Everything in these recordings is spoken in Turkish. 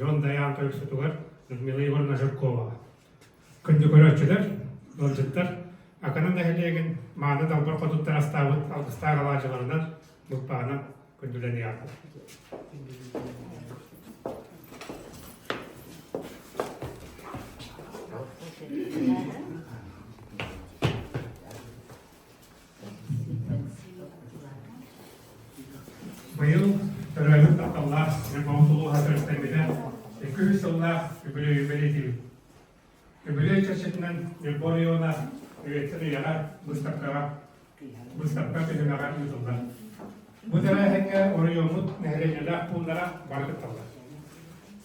John Dayan Toysutular, Людмила Ивановна Жиркова. Күнді көрөтчүлөр, олжыттар, аканын әхелеген маны далбар қодуттар астауыт, алғыстар алажыларынан мұлпағынан күнділені яқы. Быйыл төрөлүп такталлар, Мемонтулу хазырстамиде 200 жылда юбилей. Юбилей чечетинен Юлбориона үетсiri яга Мустапка көзүнага үзүлдү. Бу дәрәһәгә Ориомут нәһәрәҗәләр пуллара баркытталар.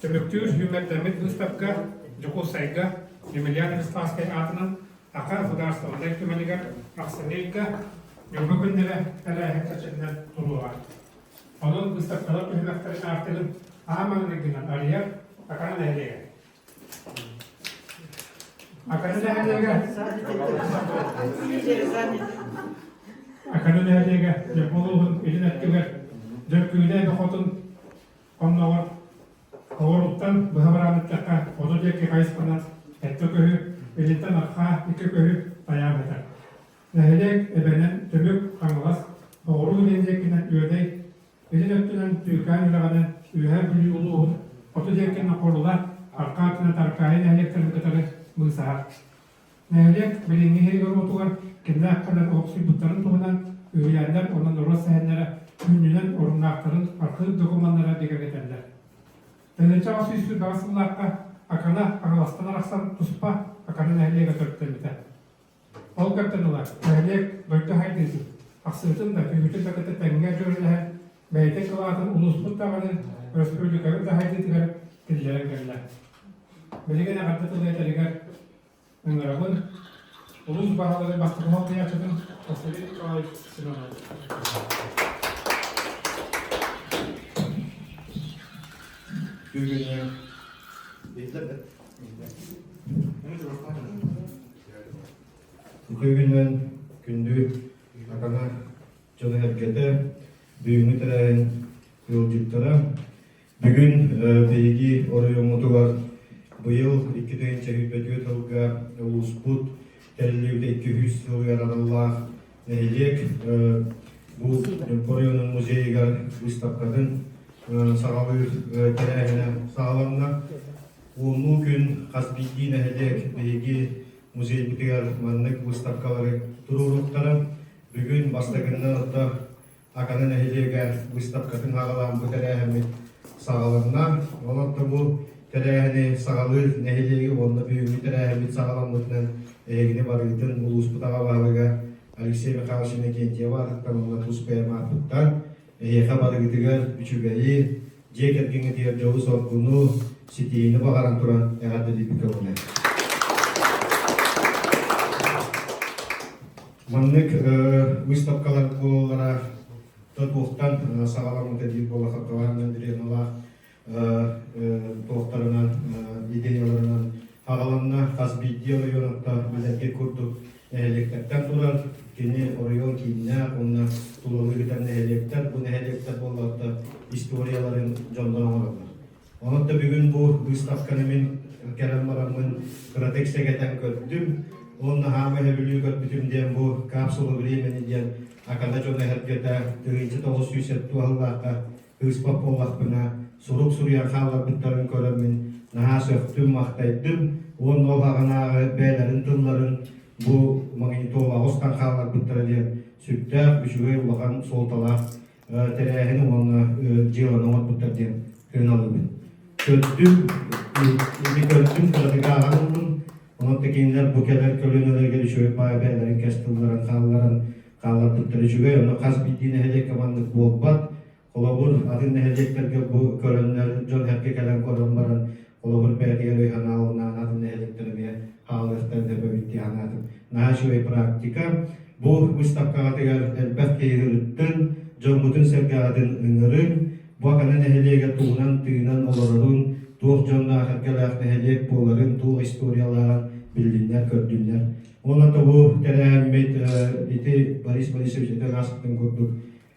Төмөктүр хүмәттәмит Мустапка Жокосайга Емельян Стаскай атынан ака государственный төмәнегә аксынейка юбыкүннәре дәрәһәгә чечетинен турулар. Onun Mustafa'lar mühimmetlerin artırın ağamanlıkından arayıp Akan'ın ehliye. Akan'ın ehliye yapmalığın elin etkiler. Dökküyle bir kotun onunla var. Kavurluktan bu haberanlıkta odu diye ki kayıspana etti köyü elinden akha iki köyü dayan eder. Ehliye ebenin tümük kanılas doğru bilincekinden üyedey Elin öttünen tüykan yılağının üyher büyü uluğun otu diyekken akorlular arkaatına tarkayın ehleklerin kıtarı mısahar. Nehlek bilingi heri otugar kendi hakkından oksi butların tuğunan üyelerler onun orası sehenlere ünlünen orunlakların arka dokümanlara dikkat ederler. Denetçe ası üstü dağısıllakka akana ağlastan arastan tuspa akanın ehliye götürükten biter. Ol kaptanılar, ehlek dörtte haydesi. Aksırtın da tüyütün dakıtı tenge görülen Beyte kılaatın ulusbut dağının Respublika'nın daha edildiler dillerin geldiler. Beligene kattıtılı eteliger Öngarabın ulus bahaları bastırma diye açıdın Tasiri kağıt sinemalı. Bugün Bugün gündü akana canı herkete Büyüğünü teren yolculuklara bugün bilgi oraya var. Bu yıl 2024 yılga Ulusbut terliğinde 200 yıl yaradılar. Nehilik bu Kore'nin müzeyiga Mustafa'nın sağlığı terehine sağlamına. Bu gün kasbiki nehilik bilgi müzeyi bitiyor manlık Mustafa'ları duruluklara bugün bastagından da Akanın ehliye Mustafa'nın hağalan bu terehimi sağlamına. Onun da bu terehini sağlığı nehliye onunla büyük terehimi sağlamlıktan egini barıydın ulus butağa varlığa Alexey Mikhailov'un kentiye varlıktan onunla tuspaya mahputtan ehliye barıydıgar üçügeyi ceket günü diğer çoğu sorgunu sitiyini bağıran turan eğadı dipika ona. Manlık Mustafa'lar kollara Tuhtан sağlam tedbir bolakatlarından direnala tohtarından ideyalarından hagalanna hasbidiyala yonakta bilerke kurduk eheleklerden turar kini orayon kinne onna tulalı giden ehelekler bu ehelekler bollakta historiyaların canlanamalarlar. Onunla bugün bu üstafkanımın kelamlarımın kratekse geten gördüm. Onunla hamile biliyor gördüm diyen bu kapsulu bilimini diyen akanda jona herkete tığıncı toğuz yüset tuğallaka hıspap ollakbına suruk suryan xallar bittarın körəmin naha söktüm maqtaydım onun olağanağı beylerin tılların bu mağini toğla ostan xallar bittarı diyen süktär üçüge ulağan soltala terehin onunla cilanı ot bittar diyen kınalı bin köttüm kıradık ağanımın onun tekinler bukeler kölünöler gelişiyor bayi beylerin kestılların xallar bittarı üçüge onu qaz bildiğine hedek kamanlık bolbat olabur adın neheceklerge bu körenler jol hepke gelen koranların olabur belediye reyhanalına adın neheceklerge halıqtan da böyütti anladım. Naşuve praktika bu üstapkağa tegar elbette yürüttün jomutun sergadın ıngırın bu akana nehecege tuğunan tığınan olarırın tuğ jomna hepkelak nehecek boların tuğ istoriyaların bildinler kördünler. Ondan da bu terehemmet iti baris ücreten asıktın kurduk.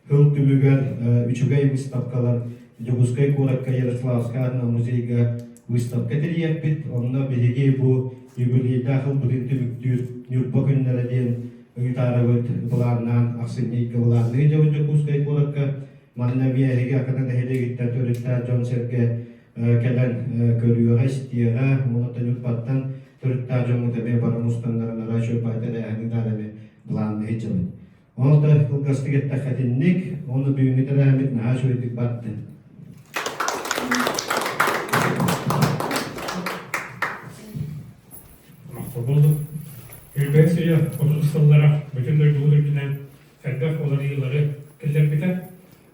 Hıl tümüger üçügey выставкалар Жогускай Коракка Ярославская музейга выставка терiyepit. Onunla birlikte bu юбилейда hıl bütün tümüktür Nürnberg günleri diyen Uytarabıt bularından Aksinlik bularını Jogускай Korакка manna biyahege akadan hele gitti törütta John Serge kelen görüyor istiyara onu da Nürnberg'tan törütta John Mutebe baramustanlarına raşo payda yani dalemi bularını hecalın. Onu da ılgastı gette xatinlik, onu büyüğünü terahmet naha şöydik battı. Maqsad oldu. Ülbesiye 30 yıllara bütünlüğü doğudur giden serbest olan yılları killer biter.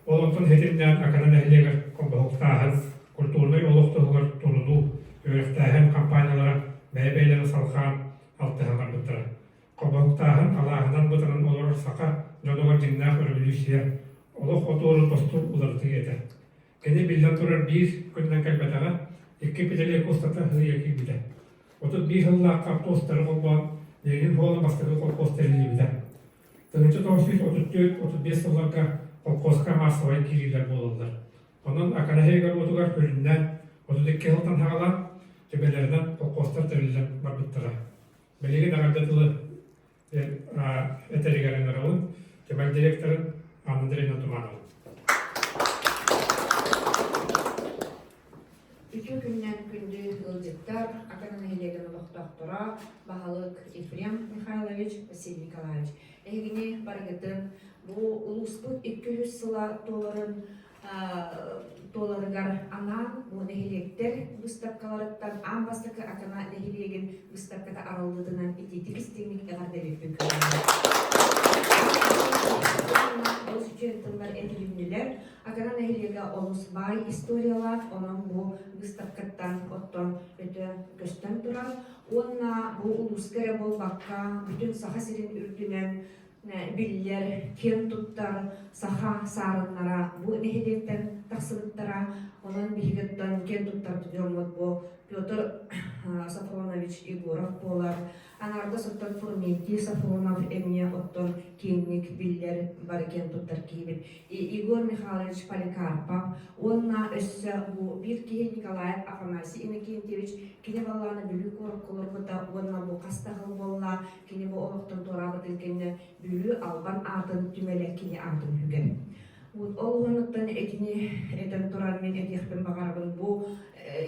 Olantın hedimden akanan ehliyeger kombohuktahan, kulturlu yoluqtuğugar turudu, öğreftahan kampanyalara, beybeyleri salxan, altıhanlar bıtıra. Kombohuktahan Allah'ından bıtının olur saka, jodogar cinnah örülüşüye, oluq otuğulu postu ulartı yeter. Kene bilden turar bir günden kalbetağa, iki piteliye kostata hıyaki biter. 31 yılda kapta ostları kolban, Lenin Hoğlu bastığı kolposteri biter. Tığınca 1934-35 yıllarda kolposka masvay kiriler bolurlar. Onun akana heygar otugar bölümden 32 yıldan hağalan tebelerden kolpostar terilen barbittıra. Belirgin ağırdatılı eterigerenler olun, Kemal direktörün anındırın otuman olun. Üçü günden gündü ılcıktar, akanan ehlegen doktora, Bahalık Efrem Mikhailovich, Vasil Nikolaevich. Egini baragıtın, bu ulusput 200 sıla dolarıgar anan, bu nehilekter выставкаларыттан ambastaki akana nehilegen выставката aralığından ititik istemlik eğardelik bükürler. Öz üçentınlar edilimliler, akana nehilege olus bay istoriyalar, onun bu выставкаттан otton öte gösten durar. Onna bu uluskere bol bakka, bütün saha sirin ürdünen biller, ken tuttar, saha sarınlara, bu nehilekten taksılıktara, onun bihigettan ken tuttar tutuyormut bu Pyotr Safronovich Igorov bolar. Anarda sottan Furmenti Safronov emniye otton kennik biller bariken tuttar kibit. Igor Mikhailovich Polikarpov, onna össe bu bir kihe Nikolaev Afanasy Inokentьевич kine ballarını bülü korup kolorbuta, onna bu kastahıl bolla, kine bu oluktan torabıtın kene bülü alban ardın tümelek kine ardın hügen. Олғанықтан этини этен туран мен этихпен бағарбын bu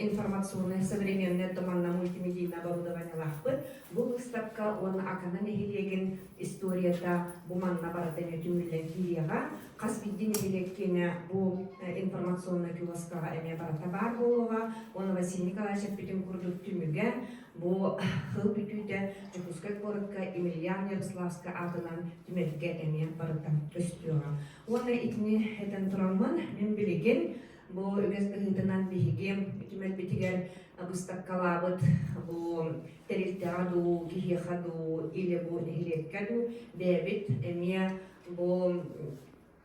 информационный современный доманна мультимедийный оборудованиялахпы. Бу выставка оны акана нехилеген историята бу манна баратен өтүмүллен кирияга касбиддин элеккене бу информационный киоскага эме барата бар болуга оны Василий Николаевич бүтүн курдук түмүгө бу хыл бүтүтө Жукускай Коракка Емельян Ярославска атынан түмөлгө эме барата көстүгө. Оны итни этен турамын мен билеген бу үгөс ыгытынан бихигем түмөл битигер выставкалабыт бу терилтаду кихихаду или бу нехилеккаду дебит эме бу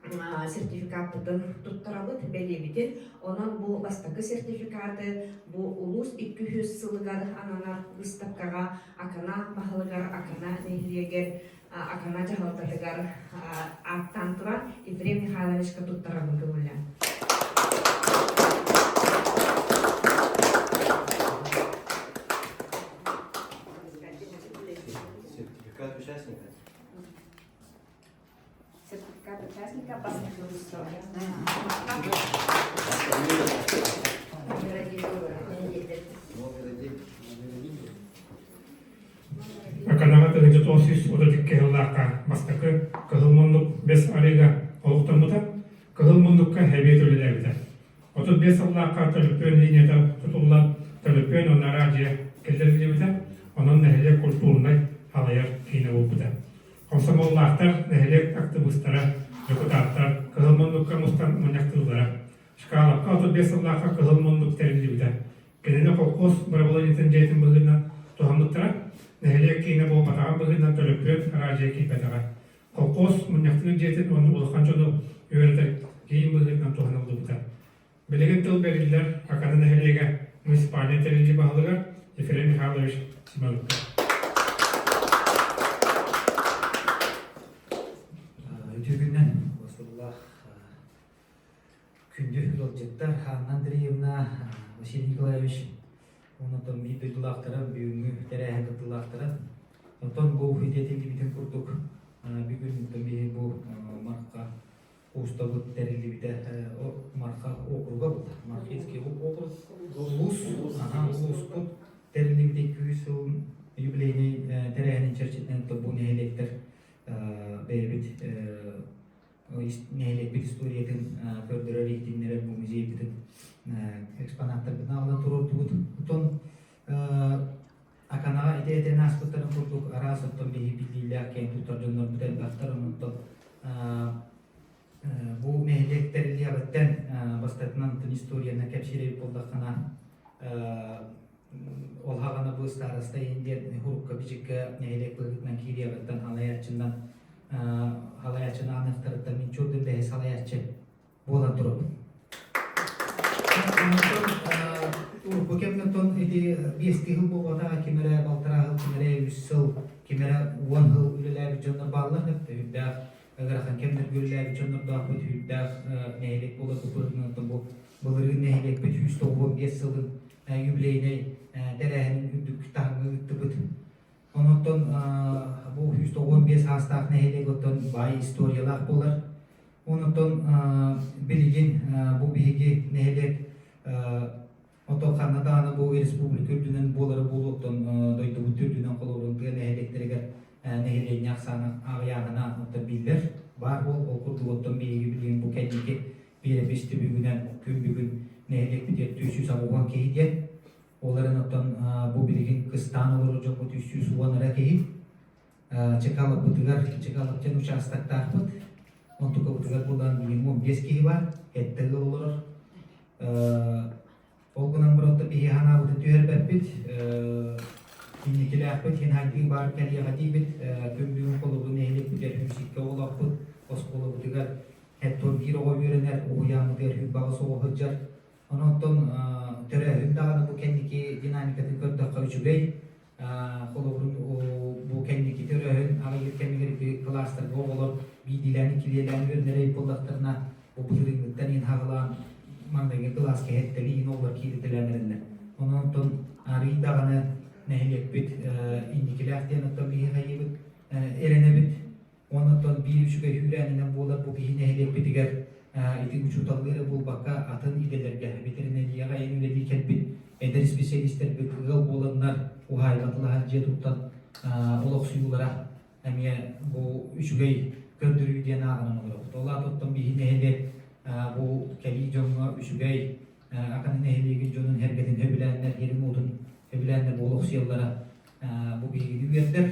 сертификаттын туттарабыт белебитин. Онон бу бастакы сертификаты бу улус 200 сылыгар анана выставкага акана бахылыгар, акана нехилегер, акана жахалтатыгар аттан туран Ефрем Михайловичка туттарабын кылыля. Сертификат участника. Сертификат участника бастакы история. Аканага тыгыжы тосис одотикке хыллаакка бастакы кыһылмундук бес арыга олуктаммыта кыһылмундукка хэбиет үлелебите. Отут бес аллаакка төлөппөн линияда тутуллан төлөппөн онара же келдерилебите, онун нехиле культурнай халаяр кийне болбута. Комсомоллаактар нехиле активисттара, депутаттар кыһылмундукка мустан муньяктылдара. Шкалакка отут бес аллаакка кыһылмундук терилебите. Кенене колкос барабыланитен жейтин быгына тухамдыктара нехиле кийне болбатаган быгына төлөппөн аражия кийпетага. Колкос муньяктылы жейтин onu улахан жону үйрөтер кийин быгына туханылдыбыта. Билеген тыл берилер аканы нехилеге муниципальный терилди баһылыгар Ефрем Михайлович Симоненко. Өтөгүннен Расулуллах күндү должеттар Ханна Андреевна, Василий Николаевич, онотон бийдылактары, бүгүнгү терәһә кытылактары. Онтон бу хидетинди битен курдук. Бүгүн бе бу марка устабыт терилибите марка округа бу. Маркетский округ. Улус бу терилибите 200 жыл юбилейный терәһәнин чарчытын бу нехелектер бейбит нехелек бит историятын көрдөрөр ихтимнер бу музейбитин экспонаттар бина алдан турут. Утон аканага идеятен аспыттарын курдук арасыттан бейи билилер кен тутар жоннор бутен бактар онуттан бу нехелектер илиябыттен бастатынан тын историяна кепсиребит болдакана ол хагана бу староста индер хурукка бичикке нехелек быгытнан кириябыттан халаячындан халаячына аныктырыттан мен чурдун бехе халаячы болан туруп. Bu kemden idi 5 yıl bu vada kimere baltara kimere 100 yıl kimere 10 yıl üleler bir canlar bağlar hep hüdda agar kan kemden üleler bir canlar da bu hüdda neylek bola kupurun bu bulurun neylek bir 115 yılın yübileyine derehinin üdük tahmı tıbıt ondan bu 115 hastaq neylek otan bay istoriyalar bolar ondan bilgin bu bilgi neylek Oto Kanada'nın bu Respublika ülkünün boları buluttan doydu bu türdünden kolorunduğu neheleklerine neheleyin yaksana ağayağına bilir. Var o kurdu ottan bir bilgin bu kendiki bir beşte bugünden gün bugün nehelek bir tüysüz avuğan kehidye. Onların ottan bu bilgin kıstan olur çok bu tüysüz uvanlara kehid. Çekalıp bıtıgar, çekalıp can uçastak tahpıt. Ontuka bıtıgar buradan bilgin 15 kehi var. Ettirli olur. Olgunan burutta bir hana bu tüyer bebit, indikile akbet hin hangi bar keliye hadibit, kömbüğün kolu bu nehlik bir hüsikke olakbet, oskolu bu tüger, hep torgir o yörener, o yağmı der hübbağısı o hıccar. Ondan töre hüddağını bu kendiki dinamikatın kördakka üçügey, kolu bu kendiki töre ağayır kemileri bir klastar boğulur, bir dileni kiliyelerini vernerey buldaklarına bu bıdırıngıktan in hağılan, mandagi kelas kehetteli inolar kiridilenlerinde. Ondan ari dağını nehlek bit indikiler diyen otan bir hayıbıt erene bit. Ondan bir üçüge hüreninen bolar bu bir nehlek bitiger iti uçutalları bul bakka atın idelerge veterineriye gayeni veliken bit eder spesialistler bit gıl bolanlar o hayvatılı hacıya tuttan olak suyulara emiye bu üçüge gördürüyü diyen ağının olur. Ola tuttan bir nehlek bu keli jonga üçügey akan nehligi jonun herketin hebilenler yerim odun hebilenler bolok yıllara bu bilgi verdir.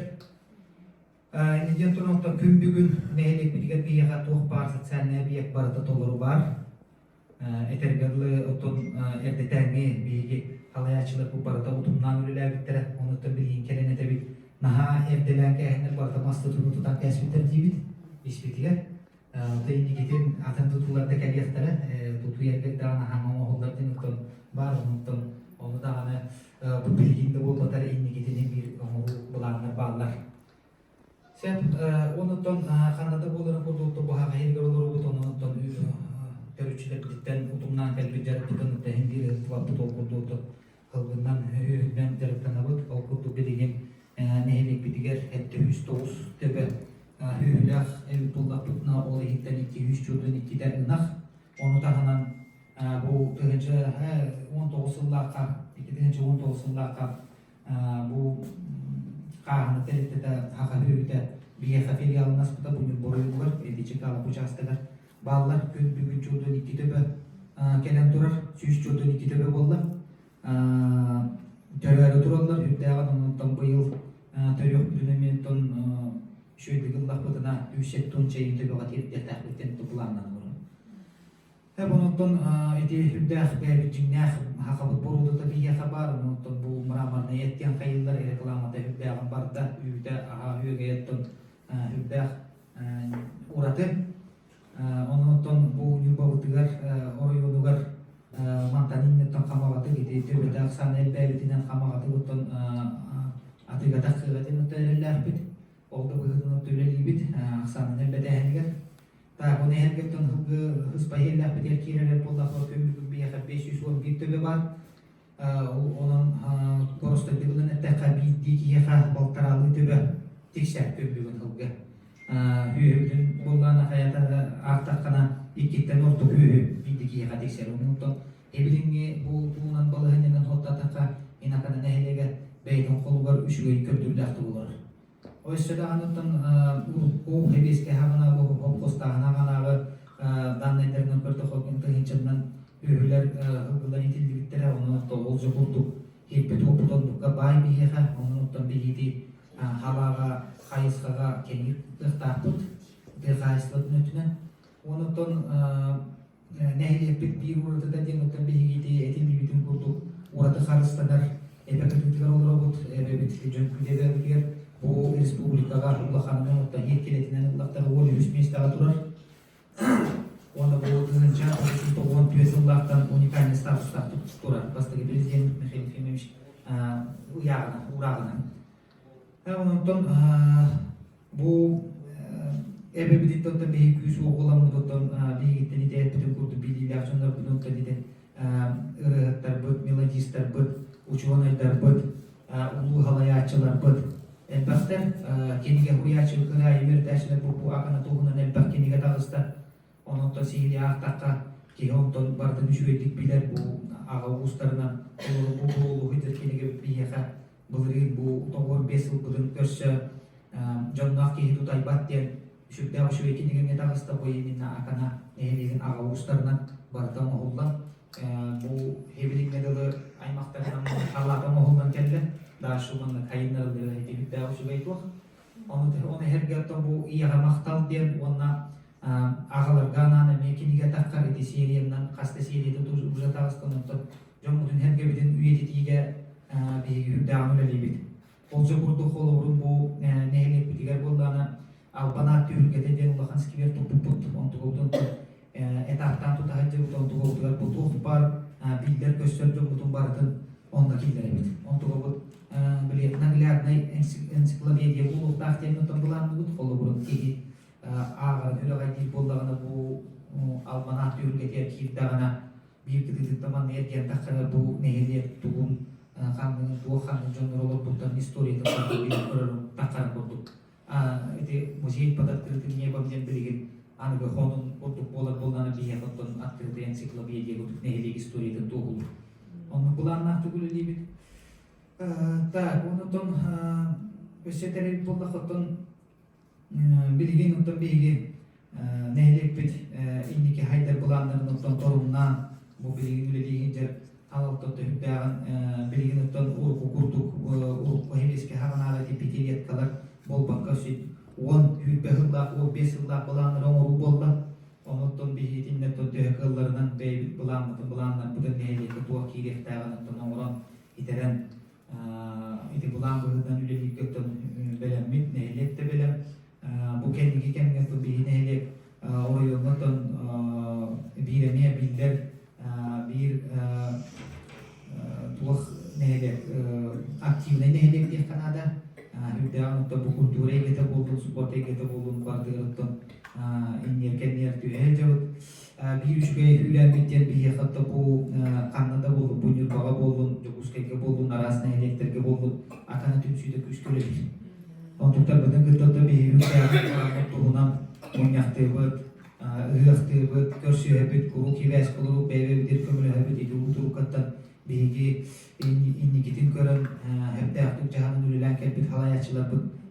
Neden tonokta gün bugün nehlik bitiger bir yakat toh barsat senle bir yak barata toluru var. Etergerli otun erdetenge bilgi halayaçılık bu barata otundan ürüler bittere onu da bilgin kelene de bit naha erdelenke henler barata maslı tutan kesbiter dibit ispitiger. Teyini gitin atan tutularda keliyastara tutu yerger dağına hamama hollardan utan var unuttun onu da hani bu bilginde olmadan inni gitinin bir bulanlar bağlar. Sen unuttun kanada boları kurduğu bu hava herger olur bu tonu unuttun görücüler bitten utumdan kalbi jarıp tutanıp da hindi rıhtıvat bu kurduğu kılgından hühünden jarıptan abut o kurduğu bilgin nehilik bitiger hette hüstoğuz tebe hühülah evitullah tutna oğlu hitten 200 çocuğun 2'den ınak onu da hanan bu tığınca 19 yıllarca 19 yıllarca bu kahını terette de haka hühüde bir yaka filialınız bu da bunun boruyu var edici kalı bu çastılar bağlar gün çocuğun 2 töbe gelen durar 100 çocuğun 2 töbe bollar törleri durarlar hübdağın ondan bu yıl törüyor döneminton şöyle yıllar buduna 100 ton çayın töbe gatiyet tahbitten tutulanlar var. Hep ondan eti hübdağ ve bütünler hakabı borudu da bir yaka var ondan bu mramar niyetken kayıllar reklamada hübdağın barda hübdağ aha hübdağın hübdağ uğratı ondan bu yubavıtıgar orayolugar mantanin netten kamagatı gidi töbe dağsan elbevitinden kamagatı ondan atıga takıgatı noterler bit oldu bu hızını töleli bit aksanın elbede hengen ta bu ne hengen ton hız payırlar bit erkireler bolla kömür bir yaka 500 won bir töbe var onun korosta dibilen etteka bir diki yaka baltaralı töbe tikser kömürün hılgı hühüdün bollana hayata artakana ikkitten ortuk hühü bir diki yaka tikser onun ebilingi bu bulan balığının hotataka inakana nehelege beyton kolu var üçüge kördürlüktü bular. Oysa da anıtın o hebeske hagana bu hopkosta hagana dannelerinin pertokokin tığınçından hühüler hıgılan itildiliktere onu da olcu kurduk hepet oputondukka bay bir yeha onu bir yedi havaga kayıskaga kenir ıhtapıt bir kayısklatın ötünen onu nehelye bir uğradı da diyen otan bir yedi etildi bütün kurduk uğradı karıstanar ebeketlikler olur obut ebeketlikler jöntküdebe bitiger bu respublikaga ulakhanının otan yetkiletinden ulakları ol 100 mestaga turar onda bu tığınca 19 yıllardan unikal statuslar turar bastaki prezident Mikhail Efimович uyağına uğrağına ondan bu ebebitit otan bir 200 oğulamı otan bir gitten ide bütün kurdu biliyle akşamlar bütün otan ide ırıhıtlar bıt, melodistler bıt, uçuvanaylar bıt, ulu halayatçılar bıt. Elbaktar, kenige huyatçı kırayı verdeşler bu akana tohunan elbak kenige dağıstar. Onun da sihirli ahtakka ki ondan barda müşüveydik biler bu ağa uğuslarından bu hüdür kenige bir yaka bılırı bu toğur 5 yıl bılın görse cannak ki hidu taybat diyen müşüveydik müşüveydik kenige dağıstar bu yeminna akana eheligin ağa uğuslarından barda mağullar. Bu hevilik medalı aymaklarından halata mağuldan kelle daha şu anda kayınları da hep daha şu gayet var. Onu her gerçekten bu iyi maktal diyen ona ağalar ganana mekiniga takkar eti seriyenden kasta seriyede uzata aslanıp jomudun her gebiden üyetitiga bir hübdağını lelibit. Olca kurdu kolorun bu nehelek bitiger bollana albanat tühürgete den ulakan skiver topuput ontuğudun etahtan tutahacı ontuğudular bu tuhbar bilgiler gösterdi budun bardın ondakilere bit. Ontuğudun beli nagliadnay ensiklopediya bulup tahtiyen notambulan bulut kolorun ki ağır hülagaydi bollağına bu almanat tühürgete kirdağına bir kıtıdık zaman nereden takkara bu neheliyet tuğun kanının bu kanın jonlar olur bundan istoriyada bir örürüm takkara kurduk. Iti musik padat kırıtı niye bamden bilgin anı bir konun kurduk bollağına bir yakıtın attırdı ensiklopediya kurduk neheliyet istoriyada tuğulur. Onu bulanlar tuğulu libit. Da unutun öseteri bollağıtın bilgin unutun bilgi neheliyet bit indiki haydar bulanların unutun torundan bu bilgin üle deyince Halkta hübdağın bilginlikten urku kurduk, urku hemeske havanara tipitiliyet kalar bol banka süt. 10 hübbe hıllak, 5 hıllak bulanlar oğru bolla. Onutun bir hitinnetten tühekıllarından beylik bulanlar bu da neheliyeti tuğak kirefdağınıktan oğran iteren iti bulan bıhıdan üleliyik gökten belemlik, neheliyette belem. Bu kendiki kendine bir neheliyet oyundan bir emeğe bilder bir tuğ neydi aktif neydi diye Kanada hüdda bu kulturaya gete buldun sportaya gete buldun partiyattan inirken yer tüye cevap bir üçgey hülen bitten bir yakatta bu Kanada buldun bu nürbağa buldun Jokuskayga buldun arasına elektrike buldun akana tümsüydü küsküle bir ontukta bütün gıdada bir hüdda tuğunam oynaktığıbıt ıhtığıbıt körsüyebit kuruk hives kuruk bebebidir kömülehebit iduru turukattan bihigi inni gitin körün hepde aktuk jahanın ülülen kelbit halayatçılar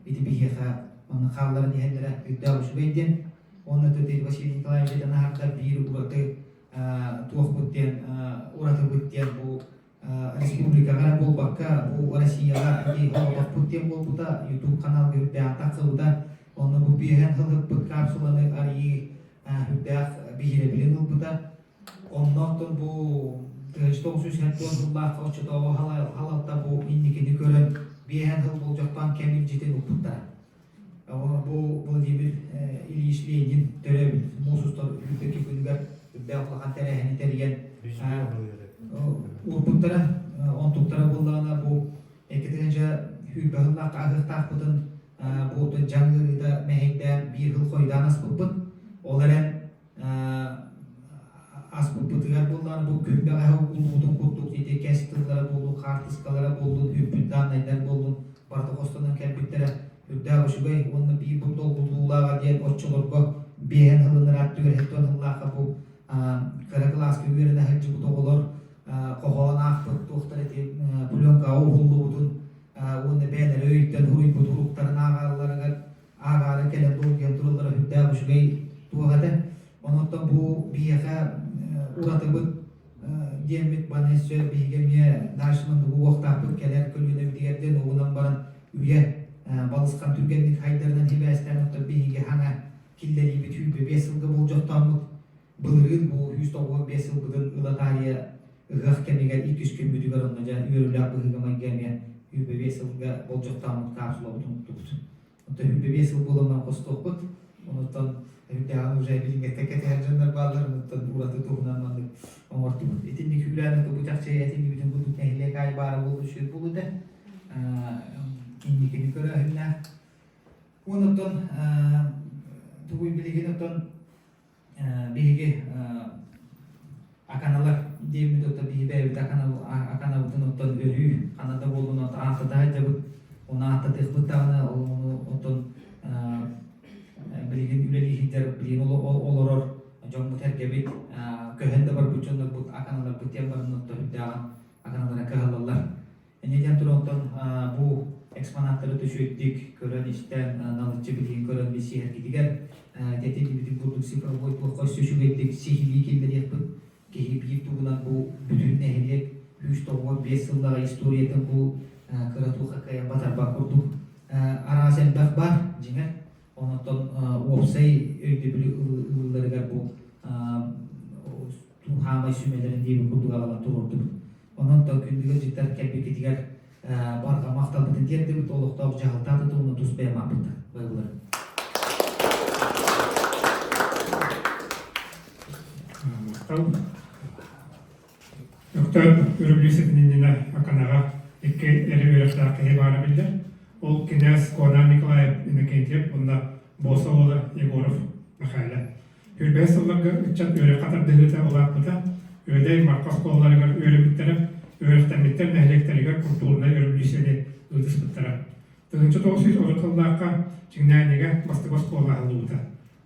biti bihiqa onun xalları diyenlere hüdda uçu beydin onu da değil Vasily Nikolaevич'den hatta bir uğratı tuğuk büttiyen uğratı büttiyen bu Respublikaga bol bakka bu Rusya'ga di hava büttiyen bol bu da YouTube kanal hüdda takı da onu bu bihen hılık büt kapsulanı arayı hüdda bihire bilin bu da ondan bu 1970 koçuda o halatta bu indikini gören bihen hıl bolacaktan kemik cidden uputta. Ama bu gibi ilişkilerin terebil mususlar ülkedeki günler beğenlakan terehini teriyen uputlara ontuktara bulduğuna bu ekidince hübahınla kahır takpıdın bu da canlıda mehekten bir hıl koydan asbıbıt onların asbıbıtıgar bulduğuna bu kümbağ bulduğun kutluk dedi kestikleri bulduğun kartiskalara bulduğun hübbünden neyden bulduğun Bartokostan'ın kelbitleri hüdda hoşugay onu bir bulduğu bulduğulağa diyen oççulurga bihen hılınır attı hepten hıllaqa bu karakıl askı verine hıccı bu olur qoğana akbıt doktor eti pulonka o hullu budun onu beğenir öğütten huruy bu durukların ağaları kelen doğuyen durulları hüdda hoşugay tuğada ondan bu biheqa uğratı bu diyemit bana söyle bihgemiye narşımın bu vaqtaqbıt keler külüne bir oğunan baran üye balıskan türgenlik haydardan hibesten otta bihige hana killeri bitüy be besilge boljaktan bılırın bu 195 yılgıdın ıla tarihe ıgaq kemiger 200 gün büdüger onnaca üyörülak bıhıgama gemiye 105 yılga boljaktan kapsula butun tuttu. Otta 105 yıl bolaman kostokut ondan hüdda уже билинге текетер жандар балларындан уратı туğunanmandık oңорту. Etинlik hübülanı bu çakçı etинlik bütün bu tehlike kay bara boldu şu bulu da indikini göre hünna ondan tuğu biligini ondan bilgi akanalar diyemi de tabi be akana bütün ondan örü kanada bolduğunu ahta daha cabut ona ahta tıkbıtağını ondan bilgin üleli hijjar bilgin oloror jombu tergebit köhende bar buçonlar but akanalar butyan bar nokta hüddagan akanalara kahalallar eneden turonton bu eksponatları düşürdük gören işten nalıcı bilgin gören bir siher gidiger dedi bütün bulduk sıfır bu koşu şu ettik sihirli killeri yapıp ki bir tuğunan bu bütün ehliyet 105 yıllara historiyetin bu kıratu hakaya batar bakurduk arasen bakbar jingat ondan website öyle bir ılları bu hamay sümelerin diye bir kurdu alan tururdu. Ondan da gündüge cidden kelbi kitiger barga maktal bütün diye de tolukta jahaltadı da onu tusbaya mapıttı. Böyle. Yoktan ürüblüsünün yine akanağa iki eri öğretler kehibara bildir. O Kines Konan Nikolaev inekentiyip bunda Bosoğlu Yegorov Mikhail'e. Hürbez yıllarga üççat öyle kadar devlete olaklıda öyle Markos kollarıgar öyle bittirip öğretten bitter nehlekterigar kulturuna ürüblüsünü ıldız bittira. 1930 Çingenege bastıkos kollağı oluda.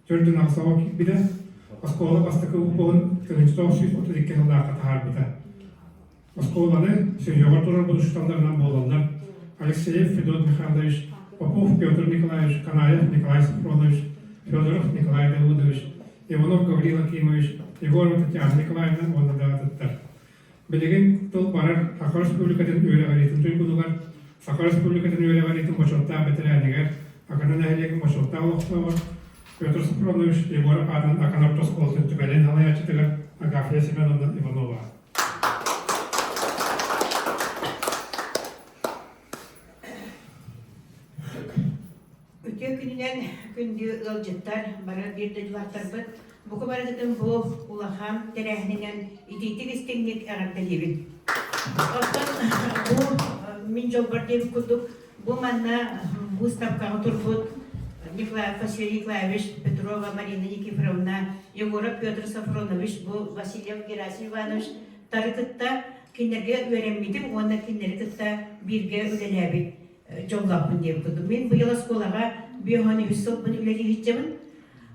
Gördün ağsağı bir de Baskola bastıkı upuğun 1932 yılda tahar bida. Baskola'nı söylüyor duran buluştanlarından boğulanlar Alexeyev Fedot Mikhailovich, Popov Pyotr Nikolaevich, Kanayev Nikolay Safronovich, Fyodorov Nikolay Davudovich, Ivanov Gavril Akimovich, Yegorov Tatyana Nikolaevna onu da tuttar. Bilgin tol barar Sakar Respublika'nın öyle gayretin duygudular. Sakar Respublika'nın öyle gayretin boşaltta betereniger, Akanan ehliyekin boşaltta olukta var. Pyotr Safronovich, Yegorov adın Akanaptos koltuğun tübelen halayatçıdılar, Agafya Semenovna Ivanova. Öte gününden gün күндү ылжыттар бара бир дылактарбыт. Бу кабарыгытын бу улахан терехнинен ититик истеңник агардалибин. Оттон бу мин жолбар деп кудук. Бу манна бу ставкага турбут. Василий Николаевич, Петрова Марина Никифоровна, Егоров Петр Сафронович, бу Васильев Герасим Иванович, тарыкытта кинерге öğrenmedim, onda кинерге бирге үлеләбит жоллапын деп кудум. Мен бу ел школага биохани висопын үлели хитчемин.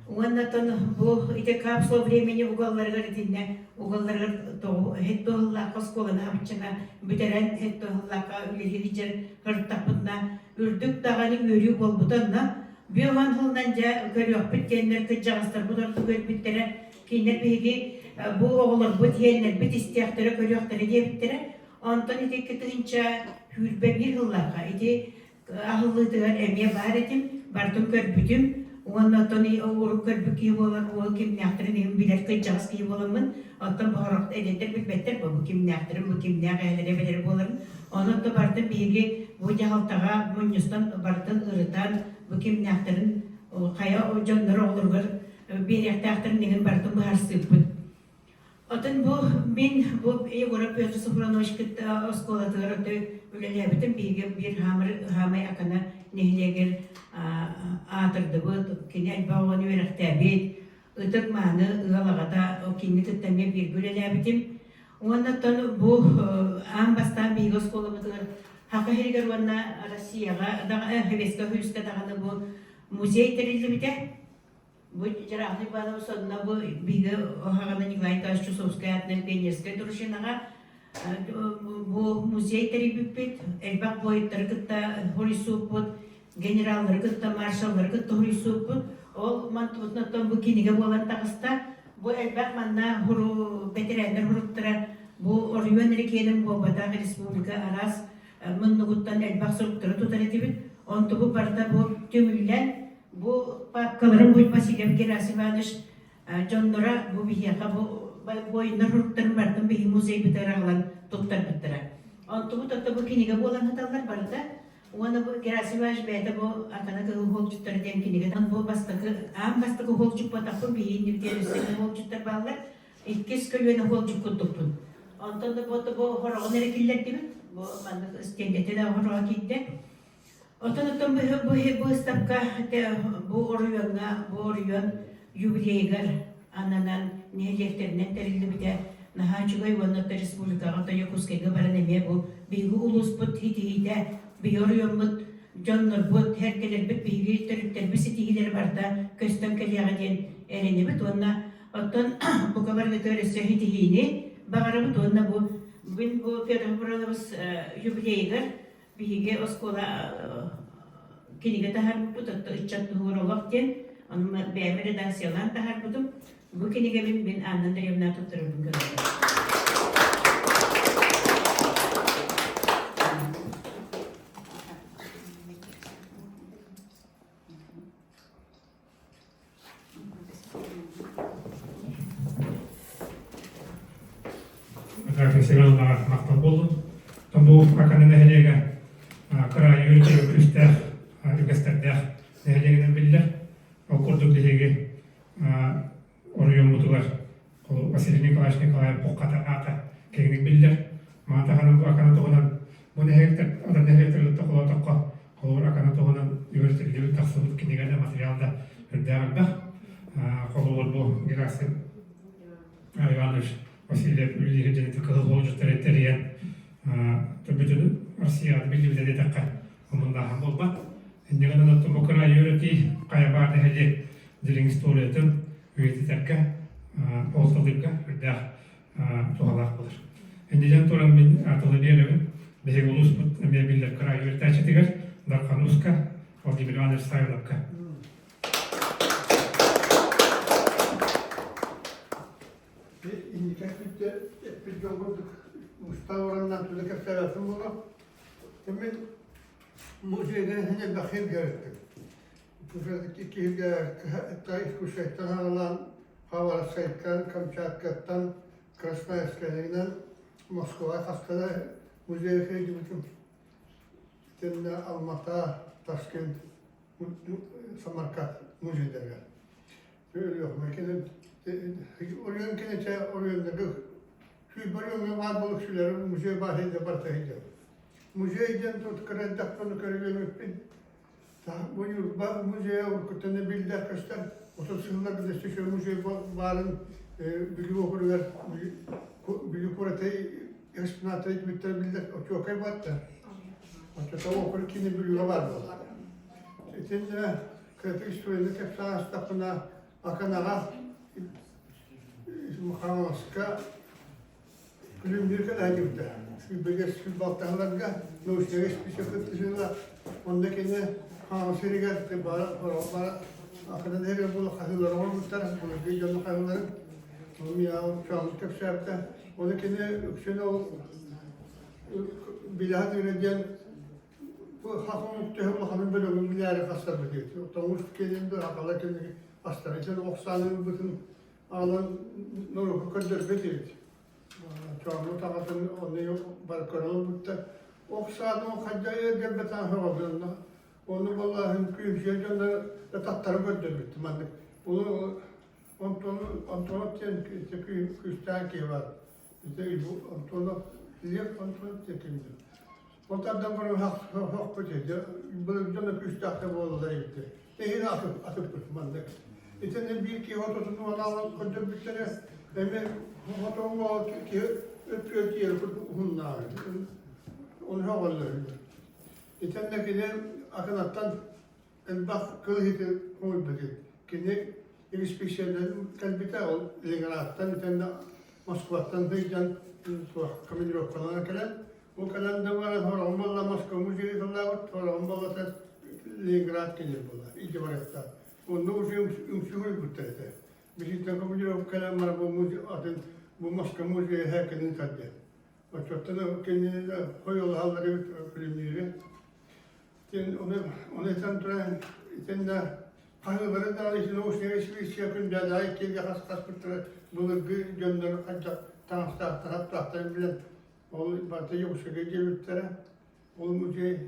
Оннан бу ите капсула времени уголларга ретинне, уголларга то хеттолла школаны хабчына бүтерен хеттоллака үлели хитчер хыртапынна үрдүк даганы өрү болбутанна биоган хылдан жа көрөк биткендер кыжагастар буларды көрбүттере кинер биги бу оголор бу тиенер бит истияктары көрөктөрү дебиттере онтон итеккетинча хүрбе бир хылларга ити ахыллыдыгар эме бар этим бартым көрбүтүм оннотон урук көрбүки болар ол кимнактырын эми билер кыжагас ки боламын оттон бохорок эдеттер билбеттер бу кимнактырын бу кимнак элере белер боларын онотто бартым биги бу жагалтага муньюстан бартын ырытан bu kimnakların kaya canları olurlar bir yaktakların деген бартын баарсыппын. Отын bu Егоров Петр Сафронович кытта осколатыгар өтө үлелебитим bir хамай акана нехлегер атырды бу кини альбаганы веректебит ытык маны ыгалагата кинни кыттаме bir үлелебитим. Оннан бу амбастан бир осколатыгар Hakkı herger vanna Rusya'ga da heveska hüska dağını bu muzey terildi bite. Bu jarahlı bana sonuna bu bige ohagana Nikolay Kashchusovskaya atnen Penyeska duruşunaga bu muzey teribipit elbak boyutları kıtta horisuput generalları kıtta marşalları kıtta horisuput ol mantutnattan bu kinige bolan tağısta bu elbak manna huru veteranlar huruttıra bu oryon erkeğinin bu Batı Respublika aras Mınlıguttan elbak sorukturu tutar edibit. Onto bu barda bu tümülen bu papkaların bu Vasilev Gerasim Ivanoviç Jonlara bu bihiyaka bu boyunlar hurukların bardan bihi muzey bitarağılan tuttar bittara. Onto bu tatta bu kinige bu olan hatalar barda. Ona bu Gerasim Ivanoviç beyde bu akana kığı holcutları diyen kinige. Bu bastakı, bastakı holcuk batakın bihi nivdelüsüne holcutlar bağlar. İkkis kölüğüne holcuk kuttupun. Onto da bu horağın erekiller gibi. Bu mandık istengete de horğa gitti. Otanıtın bu stavka bu oryon yubileygar ananan nehirlekterinden terildi bir de naha çugay vannatta Respublika Gata Yokuskayga baran eme bu bihi ulus but hiti bir oryon but jonlar but herkeler bit bihi törükler bisi tihileri barda köstem kelyağa diyen ereni bit onna otan bu kabarga töresi hitihini bağırı bit onna bu Ben bu Federalımız jubileygar bihige oskola kinige tahar butu tatta içat tuhur olakten onun beğenme redaksiyalan tahar butum bu kinige ben andan derevna tutturur bu kadar. Segallar maqtan boldu. Bu akana nehlega kara yürütü küstah ügesterdeh nehelegeden billah. O kurduk dehege oryon mutugar. O Vasiliy Nikolayev pokata ata kegnik billah. Mata hanım bu akana toğunan bu nehegter adan nehegterli toğula toqqa. Kolur akana toğunan üniversiteli taksubut kinegene materyalda hürdağılda. Kolur bu Gerasim Ivanoviç Vasilev Ülliği kızıl olcukları etteriyen bütün Rusya'da bildiği de takka onunla ham olma. Endişeden attım o kadar yürütü kaya barda hece dilin istoriyatın üyeti takka oltalıkka da tuğalak olur. Endişeden toran ben atılı diyelim behe ulus bu emiye bildir kara yürütü açıtıgar darkan uska Vladimir Ivanoviç Sayılakka. İndikatörde bir yolculuk Mustafa orandan tüzük tarafım var. Hemen muzeyde yine bakır gerekti. Tüzük iki yılda Taif Kuşay'tan alınan havalı sayıktan, Kamçatka'dan, Krasnoyarska'dan Moskova hastada muzeye gidiyorum. İşte Almatı, Taşkent, Samarkand. müzelerine. Böyle yok. Mekene oraya kene oraya da şu böyle var balık şeyler müze bahçede bartaydı. Müzeyden tut kredit bunu körüyorum. Bu yıl bak müzeye orkutunu bildi kaçtan 30 yıllar bir de şu müze varın bilgi okurular bilgi kuratayı eksponatayı bitti bildi çok kaybattı. O çok okur kini bilgi var. Şimdi kreatif istoryada hep sağ tapına akanağa muhammedska Gülümdür kadar gitti. Şu bölge şu baltanlarga noşteriş bir şey kıtışıyla ondakine hamsiri geldi bara akıdan her yer bulu kahılar var bu taraf bulu bir canlı kahıların onu ya çoğunluk hep şey yaptı. Ondakine şöyle o bilahad üreten bu hakın müttehim hanım bölümün milyarı kasar bediyor. Otomuş kendinde hakalar kendine hastane için oksanın bütün alan nuru kadar bediyor. Çoğunluğu takatın onu yok, barkaralım burada. Oksadın o kacaya gelbeten havalarında. Onu vallahi mümkün canlar da tatları gördürmüştüm ben de. Onu Antonov diyen küsten ki var. İşte bu Antonov, Lev Antonov diye kimdi. Onlardan bana hak böceydi. Böyle canlı küsten ki oğulları gitti. Nehine atıp tuttum ben de. İçinde bir iki otosunu bana alıp gördürmüştüm. Demek fotoğrafı var ki öpüyor ki hunlar. Onu havalılar. İçindeki de akınattan bak kılıhıtı koymadı. Kine bir şeyden kalbite ol. Leningrad bir tane Moskova'dan heycan kamilyok falan kalan. O kalan da var Horombolla Moskova müziği falan var. Horombolla da Leningrad kine bunlar. İki var hatta. Onda uzun kurtardı. Bizden kamilyok kalan var bu müziği adın bu Moskova müziği herkesin tadı. O çoktan kendine de koyuyor halları filmleri. Onu tanıtıran içinde kahveleri da işte o şey yapınca da iki kas pırtı bunu gönder ancak tahta bilen o batı yok şey geliptere o müziği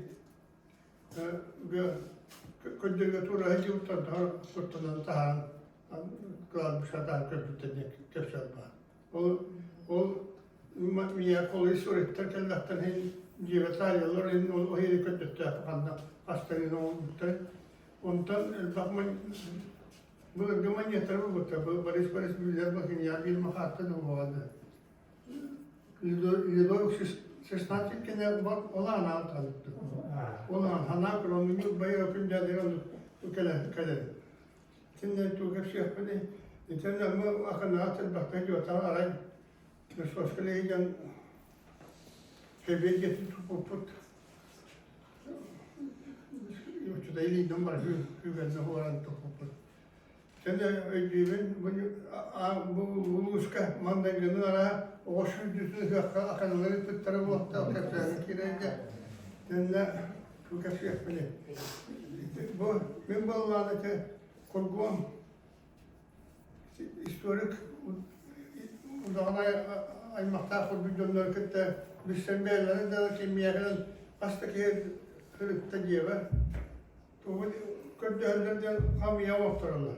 kötüye tura hiç utanlar kurtulan tahan kral bir şartlar kötüye köşe var. O miya kolay suretler kellahtan hen jivetar yollar en o heri kötüye yapanda hastanın olmuştu. Ondan bakman bu zaman yeter bu tabi barış bilgiler bakın ya bir mahatta da vardı. Lido sesnatik kene bak olan altalıktı. Olan hana kronomik bayağı okuyunca derim bu kale. Şimdi tu hep şey yapmadı. İçinde ama akan atıl bakta ki otağı aray. Sosyalleşen heviyet getirip put. Şu da iyi numara güvenli olan topu. Şimdi ödevin bu uska mandalını ara o şu düzü akanları tuttarı bu hafta kaptanı kireyde. Şimdi bu kaşı yapmalı. Bu ben bağlandı ki kurgum historik uzağına aymakta kurduğumlar kitte bizden beylerin de kimyadan hastaki kırıkta diye var. Bu kötülerden hamya vaktarlar.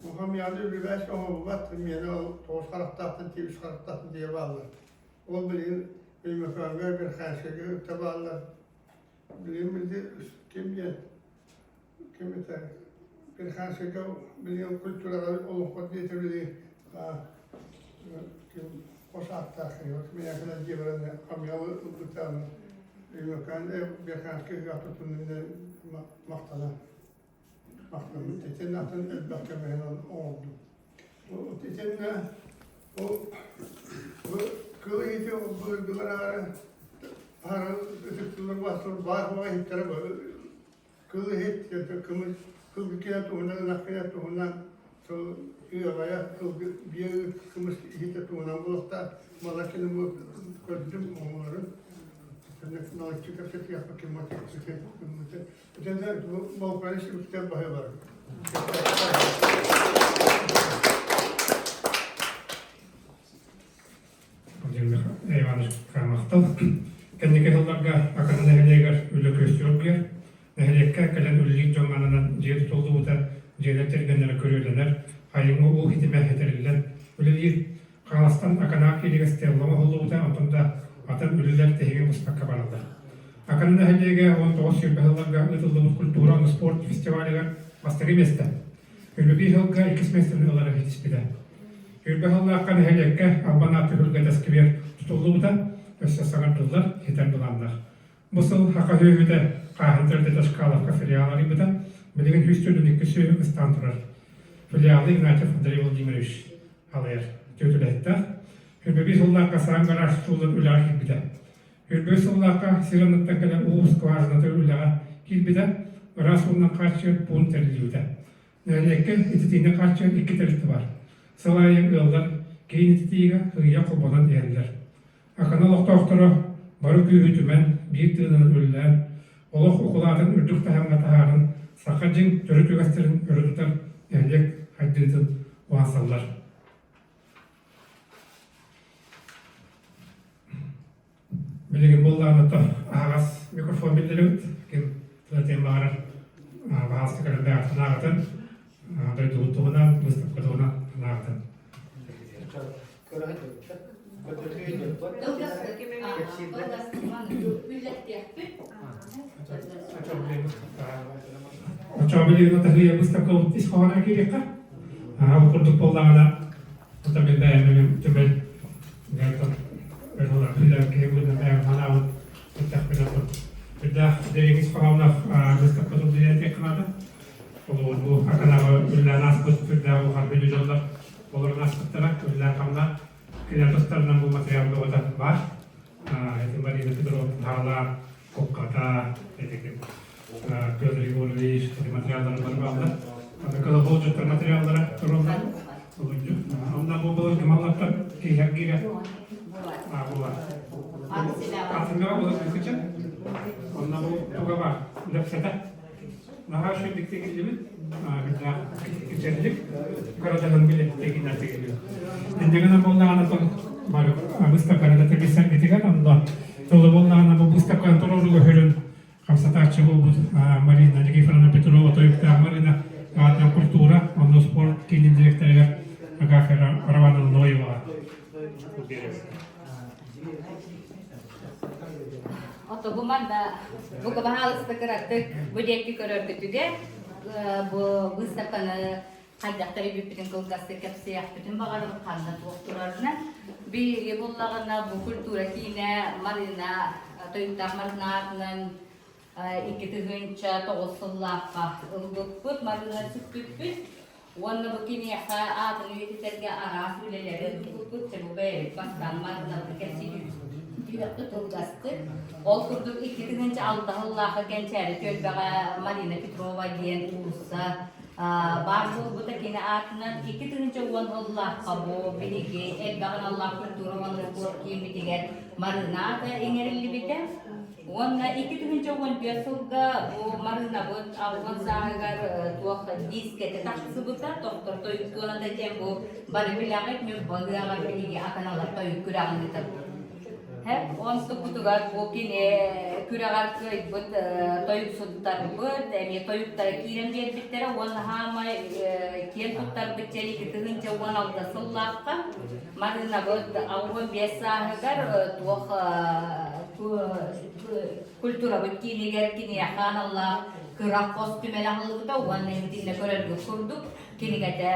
Bu hamyalı bir beş ama var kimyada toz karakterten tiş karakterten diye varlar. O benim efendim bir xaşığı tabarlar. Bilimde kimya bir xaşığı bilim kültürel olup diye tabii koşakta xeyir kimyadan diye var hamyalı tutan Yökan bir xaşığı yaptığında maktala. Aklım tetenatın elbette benim oldu. O tetenle o kılıydı o bölgeler ara ötüktüler basır var var hitler var. Kılı hit ya da kıl kıyat ondan nakiyat ondan so yuvaya kıl bir kımız hit ondan bulakta malakinin bu gördüm onların. Şimdi ne çıkıp set yapmak için maçı çıkıp Cennet bu Balkan'ı üstten bahseder. Eyvallah kalmakta. Kendi yıllarga akademi nehirler ülke köştürüp yer. Nehirler kelen ülke zamanından ciğer tutuldu bu da Cennet tergenleri körüyorlar. Ayımı o hitime heterilen. Öyle bir Kalastan akanak ile stellama oldu da antında atan ölüler tehege mustaka barıldı. Akanında hediye on toğuz yılbaşlarga ıtıldığımız kultura sport festivaliga bastırı meste. Öyle bir yılga ikis mestini olarak yetişmedi. Yılbaşlarga akan hediyeke albanatı hülga deskibir tutuldu da össe sanatçılar yeter bulanlar. Mısıl haka höyüde kahinterde taşkalafka filialari bıda bilgin hüstürlün ikkisi ıstantırar. Filiali Ignatif Andrei Vladimirovich alır. Tötülette. Hürbe bir sollaka sağın garaj tuğulun üler hilbide. Hürbe sollaka siranlıkta kalan uğuz kıvarızına üler hilbide. Rasulundan karşı pun teriliyude. Nehlekke ititiğine karşı iki teriti var. Salayın ıllar, keyin ititiğine hıyya kubanan yerler. Akana loktoktoro, barı kühütümen, bir tığının ölülen, oluk okuladın ürdük tahamla taharın, sakacın törü tügesterin örü tutar, ehlek haddidin uansallar. Bilgin bollarını da ağız mikrofon bildirin, kim tületeyin bağırır, bağız tıkarında artın ağıtın, duyduğundan, mıstıkladığına ağıtın. Çabili tahliye mıstıklı iskana kirika. Okurduk bollarına, tabi beğenmenim tümel gerçekten öyle bir kebulun beğenmana mutlaka Sudah dari sekolah mustaqbal dia teknada. Kalau bu akan ulah nasbut sudah harbi jualan, kalau nasbut terak ulah kamna kita tostar nampu material doa var. Itu bari itu terus hala kokata itu Piotr Igorovich itu material dalam berbeda. Tapi kalau wujud material dalam terus wujud, anda boleh kemalatan kira-kira buat. Aslında bu da küçük. Ondan bu tuga var. Lepsete. Daha şu dikte geliyor. Daha küçücük. Karadanın bile tekin artık geliyor. Dengan bolna anatan baru pustakan ada terbisan ketika anda kalau bolna bu pustakan terus hölün kamsata çubu bu Marina jadi Fernando Petrova atau Yukta Marina atau kultura on sport kini direktörler agak rawan noiva. Atau bumanda bu kebahalas tekeratek bu dia kikor betüge bu pustakan Hatta tabii bütün kulgastek siyah bütün bakarım kanat doktorlarına bir bunlarına bu kultura kine marina toyuntak marinadan iki tühünçe toğusullakka ılgıkpıt marina süktükpüt Wanna bukini ha atın yetiterge aras ülelerin ılgıkpıt sebu beylik bastan marina kesici tidak kulgastek ol kurduk iki tühünçe aldahıllakka gençeri tölbege marina Petrova diyen urusa Baru buta kina atnan iki tunjuk wan Allah kabo binigi bakal Allah kultura wan report kimi tiga marina ta ingeri libita wan iki tunjuk wan biasa bu marina buat awan sahagar tuak diskete tak sebuta doktor to ikulan da jembo bali bilanget mi bagaga binigi akan Allah to ikuran kita hep untuk kutugar bokin kuragar ke but toyuk sutar but emi toyuk tar kiren dia bitera wan hama kian putar bicari kita hinca wan alda sallaka marina but awan biasa agar tuh kultura bekini gar kini akan Allah kerak kostum elang lu kita wan yang tidak kerar kurduk kini kata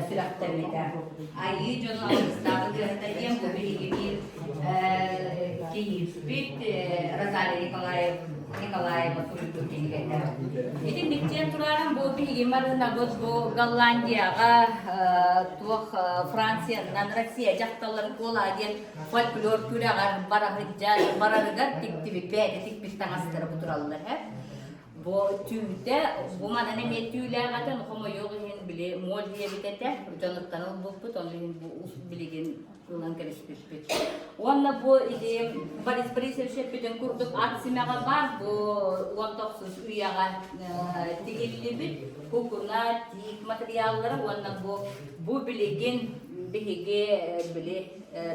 sudah termita ayi jono start kereta yang beri Kyiv bit Razali Nikolaev oturdu kini kata. Jadi bicen turaran bu bigi marina bot bu Gallandia tuh Fransia dan Rusia jaktalar kola gen folklor turaran barahja baraga tik tik bitanga sedara puturallar he. Bu tüyde bu mana ne metüler katan komo yoğun bile mol diye bitete jonattan bu onun bu bilgin kullanan kerespit. Wanna bu ide baris şepeden kurduk atsime var bu wantoksuz uyaga tigillibit hukuna tik materyalları wanna bu bilgin bihige bile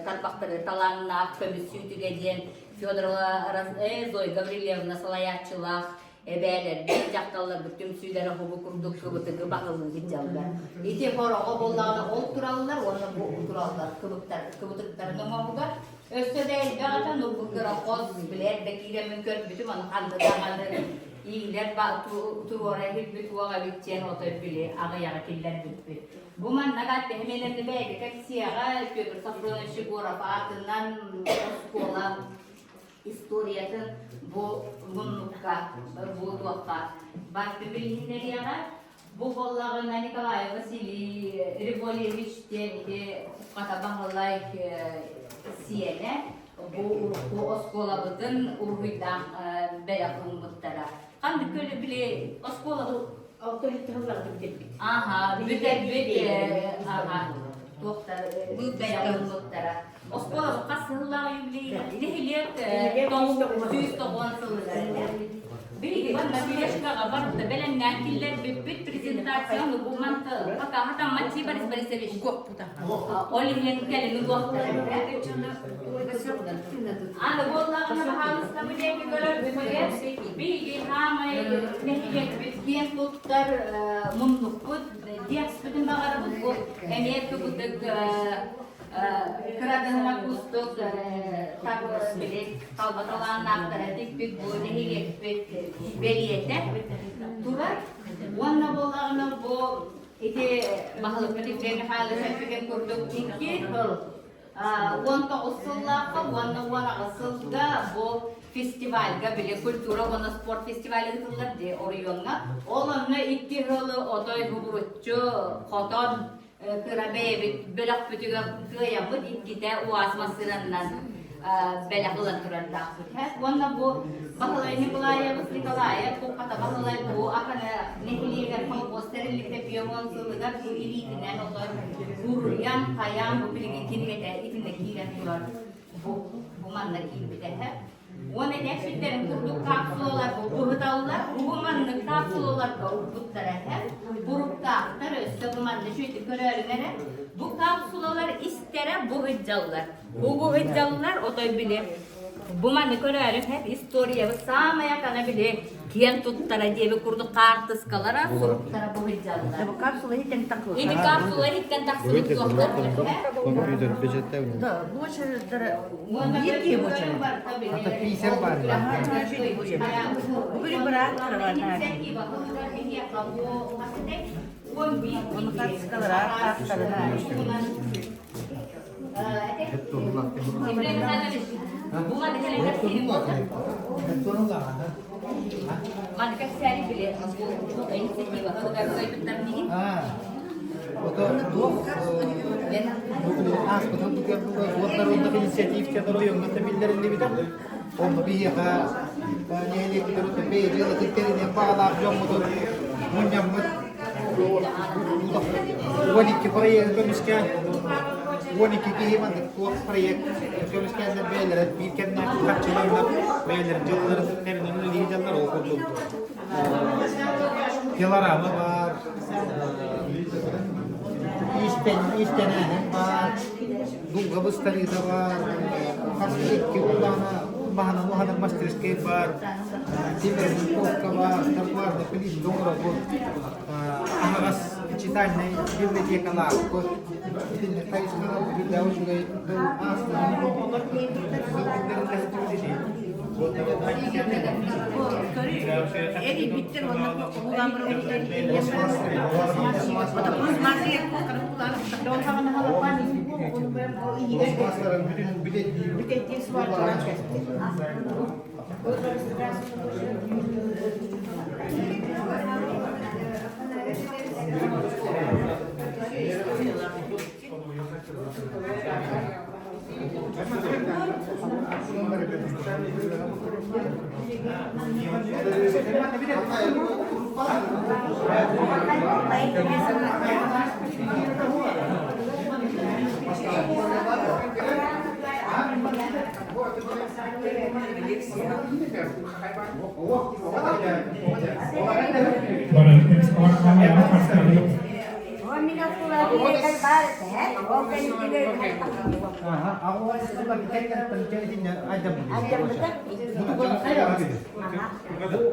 talbaktır talanna komisyon tügediyen Fyodorova Zoy Gavrilevna Salayatçılar ebeler bir jakkallar bütün süydere hubu kurduk kıbıtıgı bakıldı gidecekler. İti horoğa bollağına ol turallar, onu bu turallar kıbıtıklarını mamuga. Öste değil dağıtan bu kıra koz biler de kiremin kör bütün onu kandı dağıldı. İyiler tur oraya hep tuvağa biteceğin otoy bile ağayağı killer bitbi. Bu man nagat hemelenli beyde kaksiyağa köpür safrona şigura faatından skola istoriyatın bu bunlukka bu tuakka baktı bilinleri yarar. Bu kollağın Nikolay Vasili Ribolevich diye kata bahalay siyene bu oskolavıdın urhuydan belakın muttara. Kandı köle bile oskolavı Otoriteler gibi. aha aha doktor bu belakın muttara. Oskolavı kasıhlar yübleyi ilehiliyet süs toğun sılırlar. Bilgi var da yaşka var da belengel killer bir prezentasyon bu mantı. Fakat hatta maçı baris seviş. Olihin kelini doktor. Ana bollağına halısına bir de göre bilgi hamay nehiyet bitkiyen tuttar mumluk bu diğer bütün bağırı bu emniyet kubutuk kıradığına kustuk tabi bile kalbatalan nakdaratik bir bu nehiyet beliyete turar. Wanna bollağına bu iti bahalık bitiklerini halısına fiken kurduk iki yıl. Wanta usullaqqa wana asılda bu festivalga bile kultura wana sport festivali kıllar de oriyonga olanna 2 yıl otoy huburutçu qoton kırabe belak bütüga kıyamı ikkide uasmasırandan belak ulan turanda wana bu bahalay Nikolaya bu kata bahalay bu akana nehliger kamu posterlikte piyomon sulugar bu ilitinen otoy Kuryan kayam bu bilgi kirgete itinde kiren turar bu manlar ilbide he. Ona ekspitlerin kurduk kapsulolar bu hıdallar bu manlık kapsulolar bu tarafa burukta aktar öste bu manlı şu iti körörünere bu kapsulolar istere bu hıcallar bu hıcallar otoy bilir bu manlı körörün hep istoriya samaya kana bilir kiyen tuttara diye bir kurduk kartıskalara suruptara bu hıcallar. Bu kapsula hitten takılı. Ini kapsula hitten takılı tuaklar. Kompüter peçete mi? Da, bu çocuklara yetiyor bu çocuklar. Hatta piser var. Bugün bırak karavanlar. Onu katkılara, Mana kasih beli bu inisiatif atau gak tertinggi? Untuk inisiatif kita yang kita bilir ini kita, biar ini kita biar kita ini apa jom itu menyambut wanita proyek itu miskin wanita kehidupan itu proyek itu miskin dan biar bikin nak kacauan biar jalan terus ini jalan okudum Kelarama var İstenene var Dunga bustari da var Kaslik ki bahana mastriske var Timur Koka var Taplar da pelis dongra bu Ahagas citanne biblioteka la ko Itinne kayıska bir daha juga itu asli Eri bitti onu kullanmıyor. Otobüs masaya kullanıp doğru zaman halapan onu böyle iyi bir tek var falan kesti. Bueno, es ahora cambia la pasta de Aku sebagai teknik pencarinya ada begitu. Ini